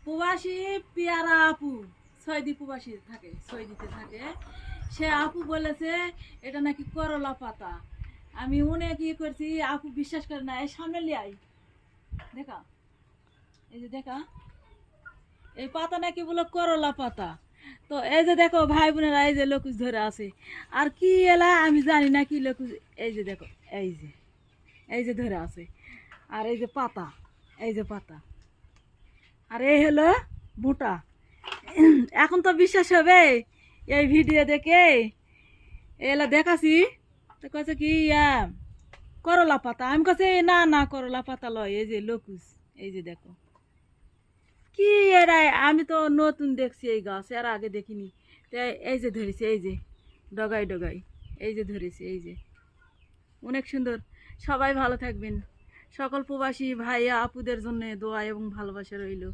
প্রবাসী পেয়ারা আপু সৌদি প্রবাসী থাকে, সৌদিতে থাকে। সে আপু বলেছে এটা নাকি করলা পাতা। আমি অনেক ইয়ে করছি, আপু বিশ্বাস করে না। এই সামনে লিয়াই দেখা, এই যে দেখা, এই পাতা নাকি বলে করলা পাতা। তো এই যে দেখো ভাই বোনেরা, এই যে লকুচ ধরে আছে। আর কি এলা আমি জানি না কি লকুচ। এই যে দেখো, এই যে, এই যে ধরে আছে। আর এই যে পাতা, এই যে পাতা। আর এই হলো মোটা। এখন তো বিশ্বাস হবে এই ভিডিও দেখে। এলা দেখাছি তো কাছে কি করলা পাতা। আমি কাছে না না করলা পাতা লয়, এই যে লকুচ। এই যে দেখো কি এরাই, আমি তো নতুন দেখছি এই গাছ, এর আগে দেখিনি। তো এই যে ধরেছি, এই যে ডগাই ডগাই, এই যে ধরেছি, এই যে অনেক সুন্দর। সবাই ভালো থাকবেন। সকল প্রবাসী ভাইয়া আপুদের জন্য দোয়া এবং ভালোবাসা রইল।